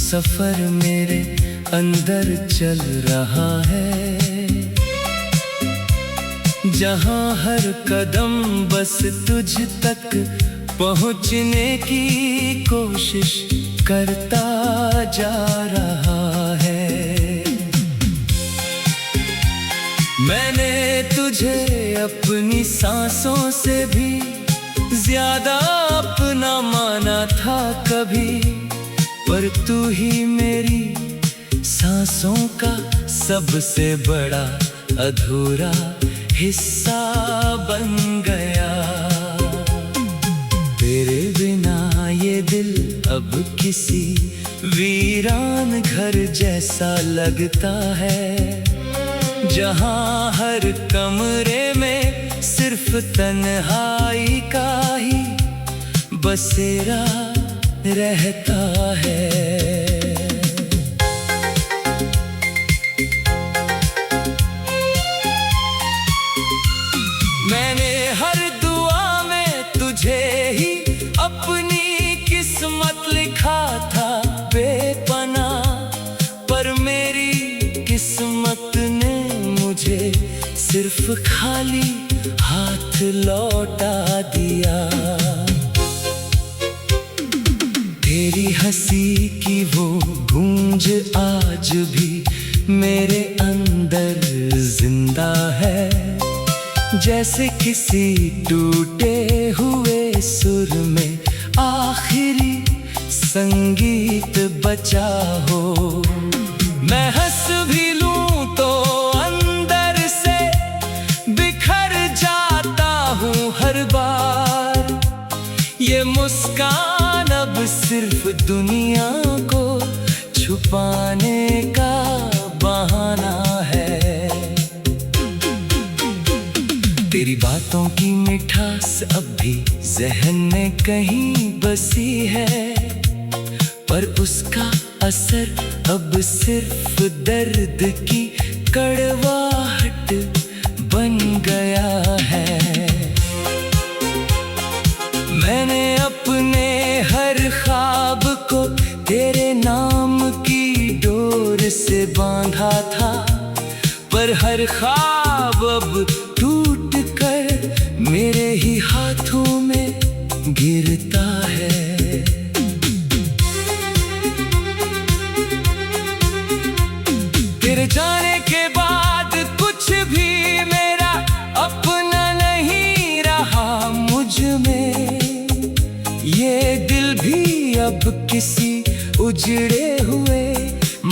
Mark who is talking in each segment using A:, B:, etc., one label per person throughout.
A: सफर मेरे अंदर चल रहा है, जहां हर कदम बस तुझ तक पहुंचने की कोशिश करता जा रहा है। मैंने तुझे अपनी सांसों से भी ज्यादा अपना माना था कभी, पर तू ही मेरी सांसों का सबसे बड़ा अधूरा हिस्सा बन गया। तेरे बिना ये दिल अब किसी वीरान घर जैसा लगता है, जहां हर कमरे में सिर्फ तन्हाई का ही बसेरा रहता है। मैंने हर दुआ में तुझे ही अपनी किस्मत लिखा था बेपनाह, पर मेरी किस्मत ने मुझे सिर्फ खाली हाथ लौटा दिया। तेरी हंसी की वो गूंज आज भी मेरे अंदर जिंदा है, जैसे किसी टूटे हुए सुर में आखिरी संगीत बचा हो। मैं हंस भी लूं तो अंदर से बिखर जाता हूँ हर बार। ये मुस्कान अब सिर्फ दुनिया को छुपाने का बहाना है। तेरी बातों की मिठास अब भी ज़हन में कहीं बसी है, पर उसका असर अब सिर्फ दर्द की कड़वाहट बन गया है। मैंने अपने हर ख्वाब को तेरे नाम की डोर से बांधा था, पर हर ख्वाब अब टूट कर मेरे ही हाथों में गिरता है। तेरे जाने के बाद कुछ भी मेरा अपना नहीं रहा मुझ में। ये दिल भी अब किसी उजड़े हुए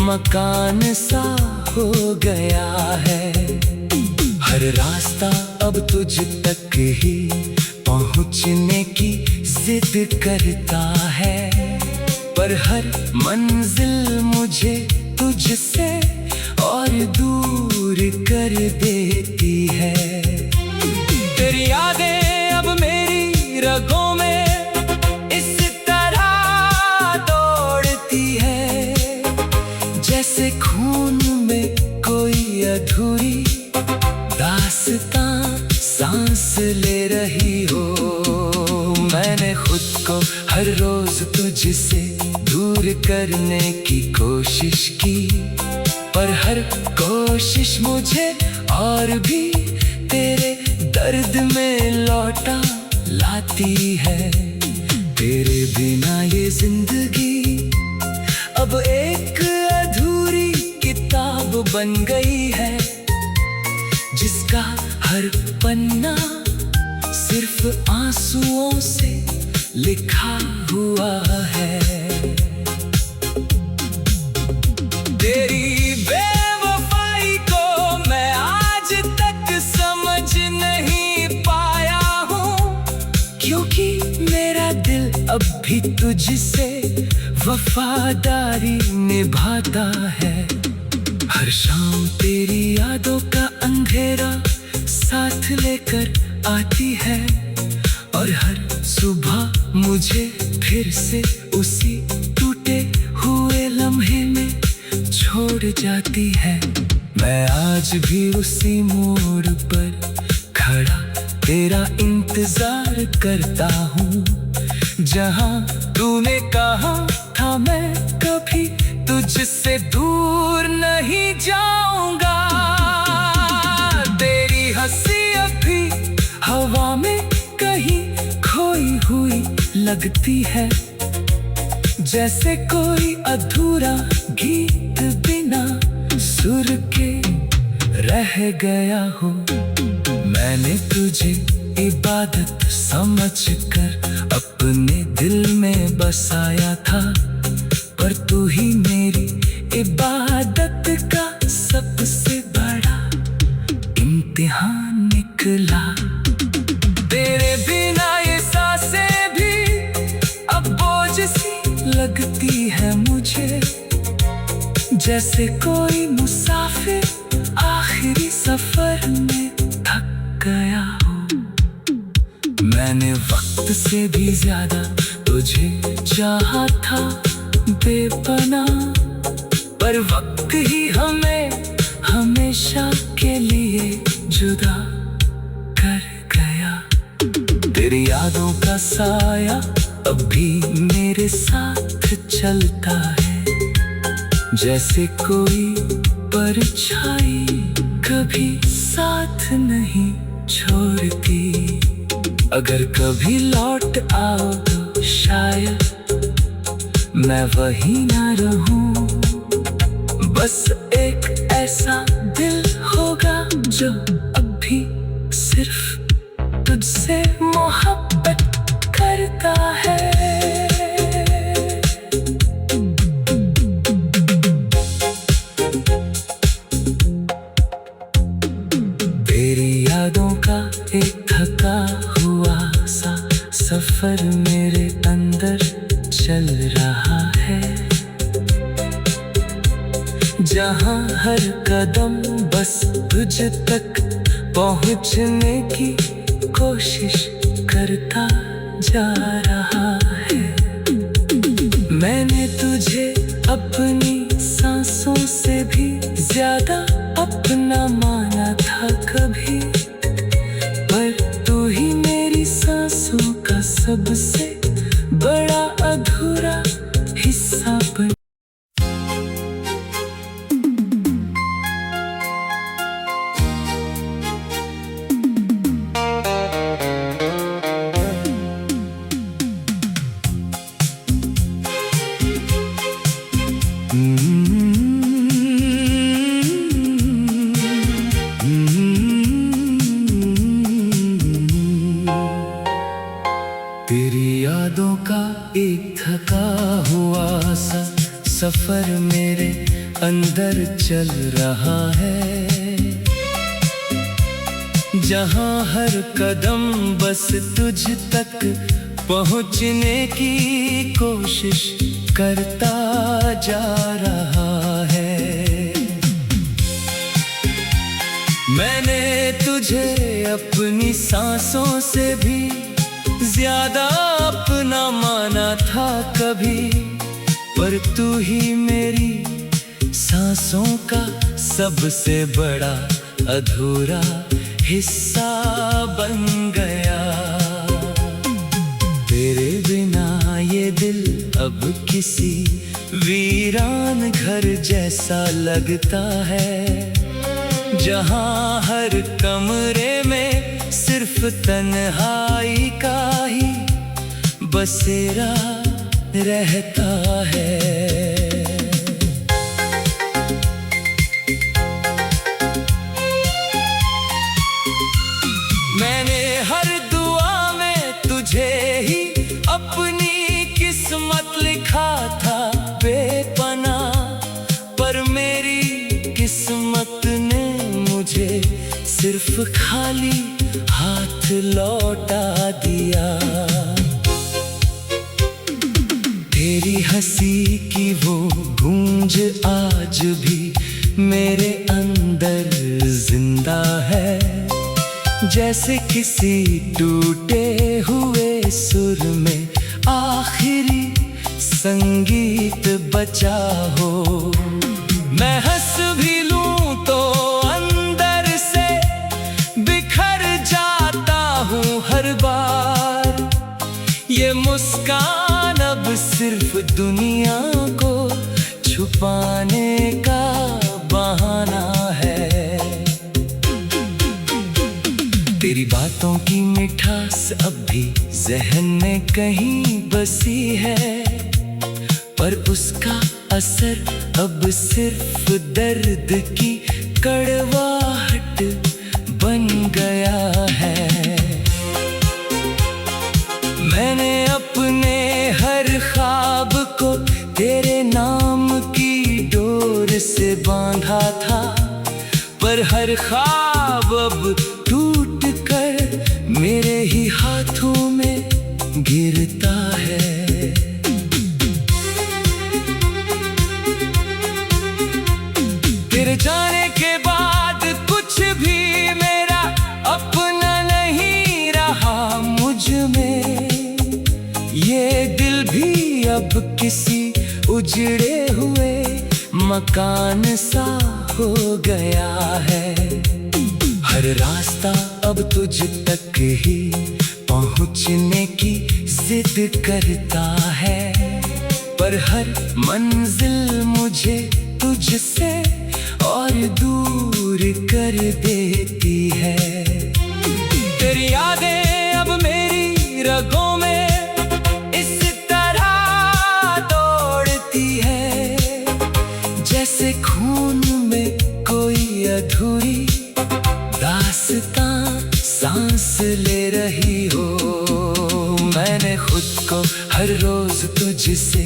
A: मकान सा हो गया है। हर रास्ता अब तुझ तक ही पहुंचने की जिद करता है, पर हर मंजिल मुझे तुझसे और दूर कर देती है। तेरी यादें अब मेरी रगों में इस तरह दौड़ती है, जैसे खून में कोई अधूरी दास्तां सांस ले रही हो। मैंने खुद को हर रोज तुझसे दूर करने की कोशिश की, पर हर कोशिश मुझे और भी तेरे दर्द में लौटा लाती है। तेरे बिना ये जिंदगी अब एक अधूरी किताब बन गई है, जिसका हर पन्ना सिर्फ आंसुओं से लिखा हुआ है। तेरी बेवफाई को मैं आज तक समझ नहीं पाया हूँ, क्योंकि मेरा दिल अब भी तुझसे वफादारी निभाता है। हर शाम तेरी यादों का अंधेरा साथ लेकर आती है, और हर सुबह मुझे फिर से उसी टूटे हुए लम्हे में छोड़ जाती है। मैं आज भी उसी मोड़ पर खड़ा तेरा इंतजार करता हूँ, जहाँ तूने कहा था मैं कभी तुझसे दूर नहीं जाऊंगा। तेरी हंसी अभी हवा में कहीं खोई हुई लगती है, जैसे कोई अधूरा गीत बिना सुर के रह गया हो। मैंने तुझे इबादत समझकर अपने दिल में बसाया था, पर तू ही मेरी इबादत का सबसे बड़ा इम्तिहान निकला। तेरे बिना ये सांसें भी अब बोझ सी लगती है मुझे, जैसे कोई मुसाफिर आखिरी सफर में थक गया हो। मैंने वक्त से भी ज्यादा तुझे चाहा था बेपनाह, पर वक्त ही हमें हमेशा के लिए जुदा कर गया। तेरी यादों का साया अब भी मेरे साथ चलता है, जैसे कोई परछाई कभी साथ नहीं छोड़ती। अगर कभी लौट आओ तो शायद मैं वही ना रहूं, बस एक ऐसा दिल होगा जो अभी सिर्फ तुझसे मोहब्बत करता है। तेरी यादों का एक थका हुआ सा सफर मेरे अंदर चल रहा है, जहां हर कदम बस तुझ तक पहुंचने की कोशिश करता जा रहा है। मैंने तुझे अपनी सांसों से भी ज्यादा अपना माना था कभी, पर तू ही मेरी सांसों का सबसे बड़ा अधूरा हिस्सा बन। तेरी यादों का एक थका हुआ सा सफर मेरे अंदर चल रहा है, जहां हर कदम बस तुझ तक पहुंचने की कोशिश करता जा रहा है। मैंने तुझे अपनी सांसों से भी ज्यादा अपना माना था कभी, पर तू ही मेरी सांसों का सबसे बड़ा अधूरा हिस्सा बन गया। तेरे बिना ये दिल अब किसी वीरान घर जैसा लगता है, जहां हर कमरे में सिर्फ तन्हाई का ही बसेरा रहता है। मैंने हर दुआ में तुझे ही अपनी किस्मत लिखा था बेपनाह, पर मेरी किस्मत ने मुझे सिर्फ खाली हाथ लौटा दिया। तेरी हंसी की वो गूंज आज भी मेरे अंदर जिंदा है, जैसे किसी टूटे हुए सुर में आखिरी संगीत बचा हो। मैं हंस भी लूं तो अंदर से बिखर जाता हूँ हर बार। ये मुस्कान अब सिर्फ दुनिया को तेरी बातों की मिठास अब भी जहन में कहीं बसी है, पर उसका असर अब सिर्फ दर्द की कड़वाहट बन गया है। मैंने अपने हर ख्वाब को तेरे नाम की डोर से बांधा था, पर हर ख्वाब अब टूट कर मेरे ही हाथों में गिरता है। तेरे जाने के बाद कुछ भी मेरा अपना नहीं रहा मुझ में, ये दिल भी अब किसी उजड़े हुए मकान सा हो गया है। हर रास्ता अब तुझ तक ही पहुंचने की जिद करता है, पर हर मंजिल मुझे तुझसे और दूर कर देती है। तेरी यादें अब मेरी रगों में इस तरह दौड़ती है, जैसे खून में कोई अधूरी दास्तां सांस ले रही हो। मैंने खुद को हर रोज तुझसे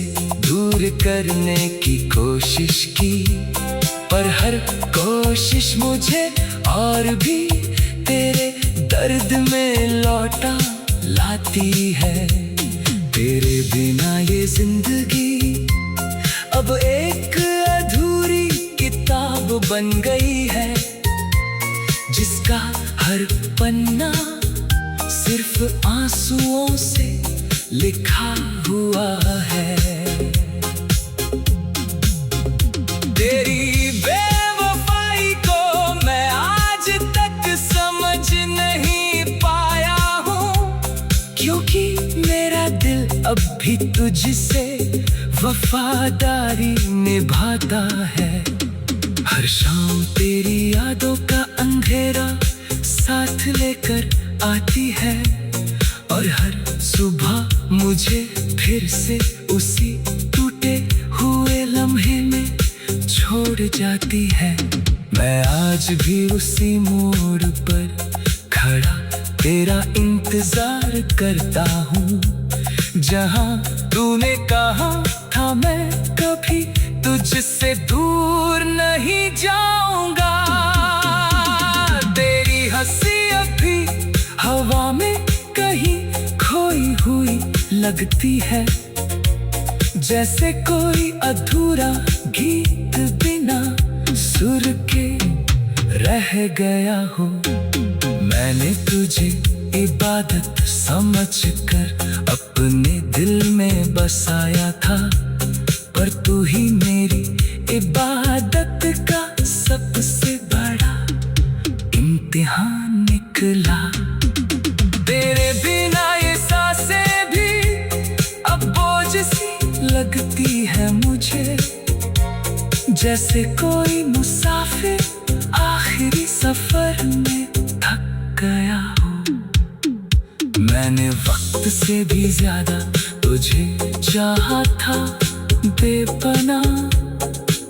A: दूर करने की कोशिश की, पर हर कोशिश मुझे और भी तेरे दर्द में लौटा लाती है। तेरे बिना ये जिंदगी अब एक अधूरी किताब बन गई है, जिसका हर पन्ना सिर्फ आंसुओं से लिखा हुआ है। तेरी बेवफाई को मैं आज तक समझ नहीं पाया हूँ, क्योंकि मेरा दिल अब भी तुझसे वफादारी निभाता है। हर शाम तेरी यादों का अंधेरा साथ लेकर आती है, और हर सुबह मुझे फिर से उसी टूटे हुए लम्हे में छोड़ जाती है। मैं आज भी उसी मोड़ पर खड़ा तेरा इंतजार करता हूँ, जहाँ तूने कहा था मैं कभी तुझसे दूर नहीं जाऊंगा। तेरी हंसी अभी हवा में कहीं खोई हुई लगती है, जैसे कोई अधूरा गीत बिना सुर के रह गया हो। मैंने तुझे इबादत समझकर अपने दिल में बसाया था, पर तू ही मेरी इबादत का सबसे बड़ा इम्तिहान निकला। तेरे बिना ये सांसें भी अब बोझ सी लगती है मुझे, जैसे कोई मुसाफिर आखिरी सफर में थक गया हो। मैंने वक्त से भी ज्यादा तुझे चाहा था बेपनाह,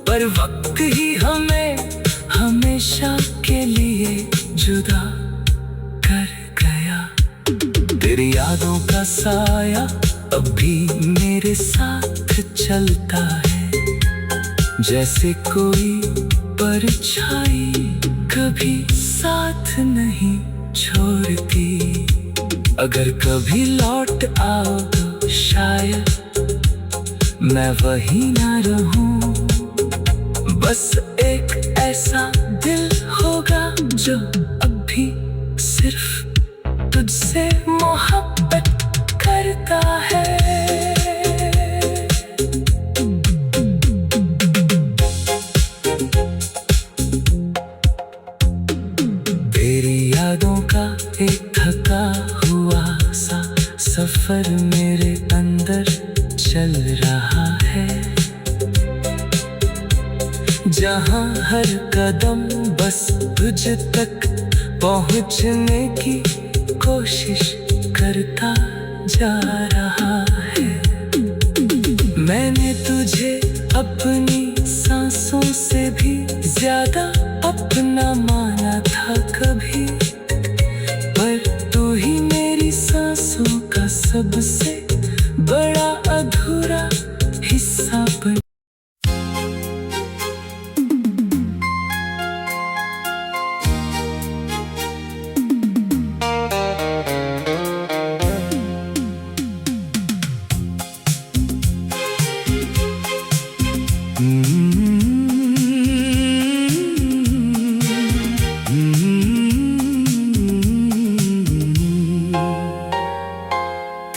A: पर वक्त ही हमें हमेशा के लिए जुदा कर गया। तेरी यादों का साया अब भी मेरे साथ चलता है, जैसे कोई परछाई कभी साथ नहीं छोड़ती। अगर कभी लौट आओ तो शायद मैं वही ना रहूं, बस एक ऐसा दिल होगा जो अभी सिर्फ तुझसे मोहब्बत करता है। तेरी यादों का एक थका हुआ सा सफर मेरे अंदर चल रहा है, जहाँ हर कदम बस तुझ तक पहुंचने की कोशिश करता जा रहा है। मैंने तुझे अपनी सांसों से भी ज्यादा अपना माना था कभी, पर तू ही मेरी सांसों का सबसे बड़ा अधूरा हिस्सा बन।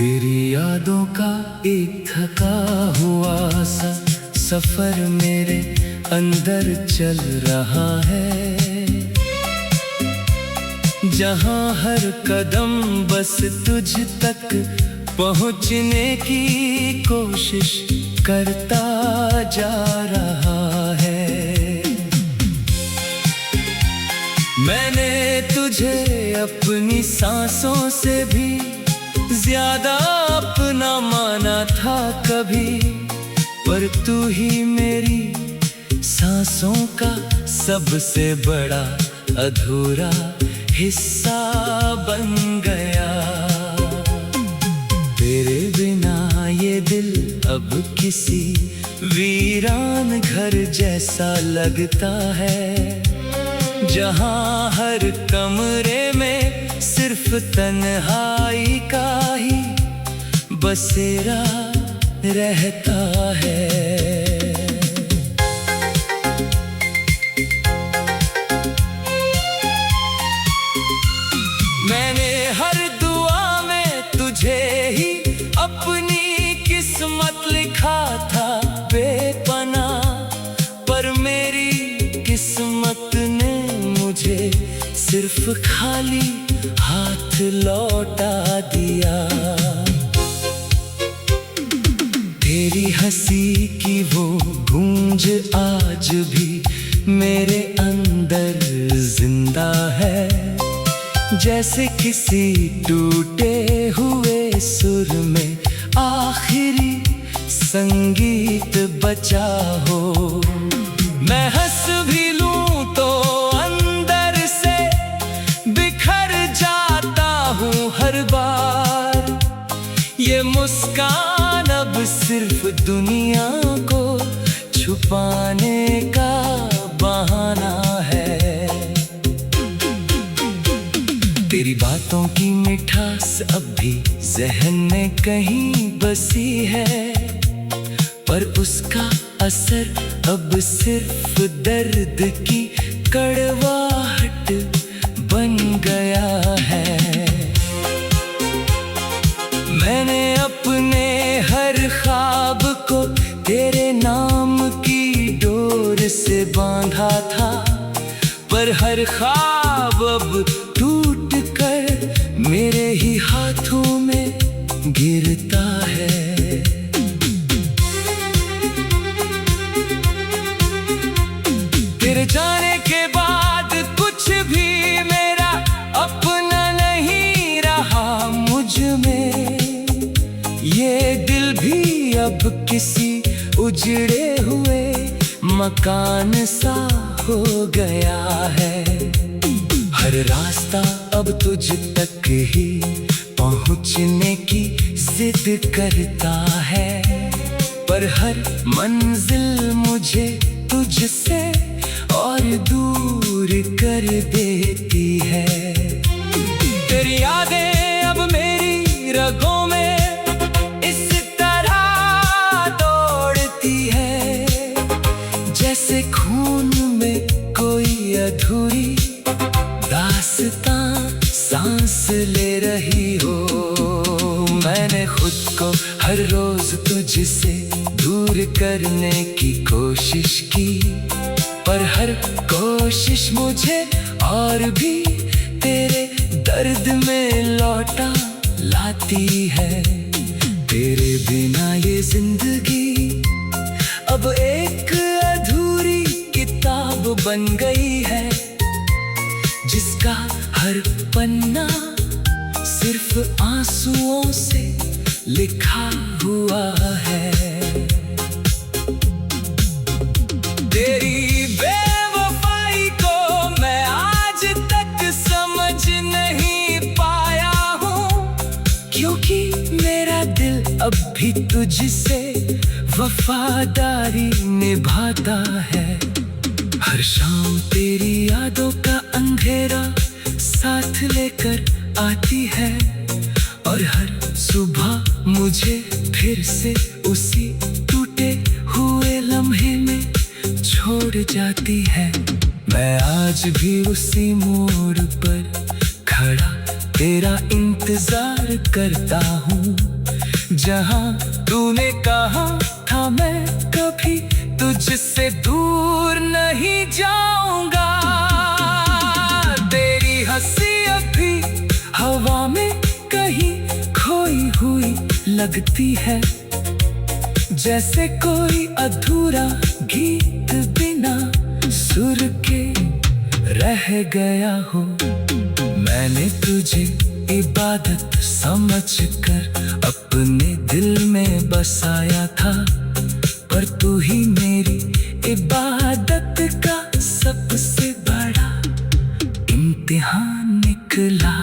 A: तेरी यादों का एक थका हुआ सा सफर मेरे अंदर चल रहा है, जहां हर कदम बस तुझ तक पहुंचने की कोशिश करता जा रहा है। मैंने तुझे अपनी सांसों से भी ज्यादा अपना माना था कभी, पर तू ही मेरी सांसों का सबसे बड़ा अधूरा हिस्सा बन गया। तेरे बिना ये दिल अब किसी वीरान घर जैसा लगता है, जहां हर कमरे में सिर्फ तन्हाई का ही बसेरा रहता है। मैंने हर दुआ में तुझे ही अपनी किस्मत लिखा था बेपनाह, पर मेरी किस्मत ने मुझे सिर्फ खाली हाथ लौटा दिया। तेरी हंसी की वो गूंज आज भी मेरे अंदर जिंदा है, जैसे किसी टूटे हुए सुर में आखिरी संगीत बचा हो। मैं हंस भी लूं तो अंदर से बिखर जाता हूँ हर बार। ये मुस्कान अब सिर्फ दुनिया को छुपाने का बहाना है। तेरी बातों की मिठास अब भी ज़हन में कहीं बसी है, पर उसका असर अब सिर्फ दर्द की कड़वाहट बन गया है। मैंने अपने हर ख्वाब को तेरे नाम की डोर से बांधा था, पर हर ख्वाब अब टूट कर मेरे ही हाथों में गिरता है। तेरे जाने के बाद कुछ भी मेरा अपना नहीं रहा मुझ में। ये दिल भी अब किसी उजड़े हुए मकान सा हो गया है। हर रास्ता अब तुझ तक ही पहुंचने की जिद करता है, पर हर मंजिल मुझे तुझसे और दूर कर देती है। तेरी यादें अब मेरी रगों में इस तरह दौड़ती है, जैसे खून में कोई अधूरी दास्तां सांस ले रही हो। मैंने खुद को हर रोज तुझसे दूर करने की कोशिश की, पर हर कोशिश मुझे और भी तेरे दर्द में लौटा लाती है। तेरे बिना ये जिंदगी अब एक अधूरी किताब बन गई है, जिसका हर पन्ना सिर्फ आंसुओं से लिखा हुआ है। तेरी बेवफाई को मैं आज तक समझ नहीं पाया हूँ, क्योंकि मेरा दिल अब भी तुझसे वफादारी निभाता है। हर शाम तेरी यादों का अंधेरा साथ लेकर आती है, और हर सुबह मुझे फिर से उसी टूटे हुए लम्हे में छोड़ जाती है। मैं आज भी उसी मोड़ पर खड़ा तेरा इंतजार करता हूँ, जहाँ तूने कहा था मैं कभी तुझसे दूर नहीं जाऊंगा। तेरी हंसी अभी हवा में कहीं खोई हुई लगती है, जैसे कोई अधूरा गीत बिना सुर के रह गया हो। मैंने तुझे इबादत समझकर अपने दिल में बसाया था, पर तू ही मेरी इबादत का सबसे बड़ा इम्तिहान निकला।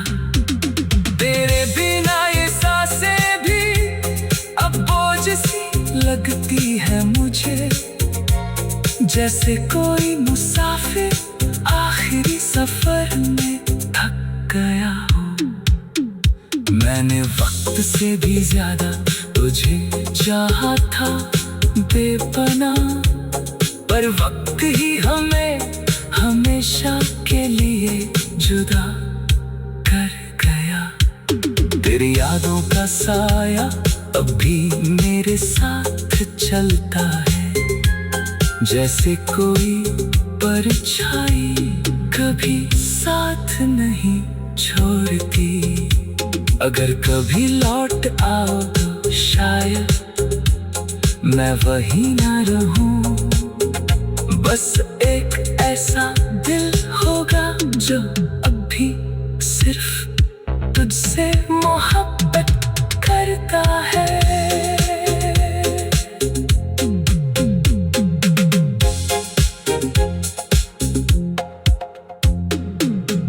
A: तेरे बिना ये सांसें भी अब बोझ सी लगती है मुझे, जैसे कोई मुसाफिर आखिरी सफर में थक गया हो। मैंने वक्त से भी ज्यादा तुझे चाहा था बेपनाह, पर वक्त ही हमें हमेशा के लिए जुदा कर गया। तेरी यादों का साया अब भी मेरे साथ चलता है, जैसे कोई परछाई कभी साथ नहीं छोड़ती। अगर कभी लौट आओ तो शायद मैं वही ना रहूं, बस एक ऐसा दिल होगा जो अभी सिर्फ तुझसे मोहब्बत करता है।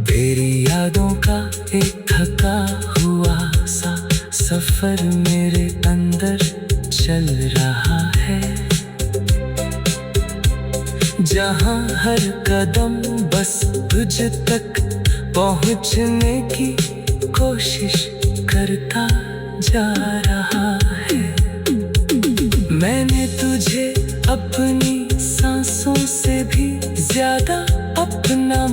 A: तेरी यादों का एक थका हुआ सा सफर मेरे अंदर चल रहा है, जहाँ हर कदम बस तुझ तक पहुँचने की कोशिश करता जा रहा है। मैंने तुझे अपनी सांसों से भी ज्यादा अपना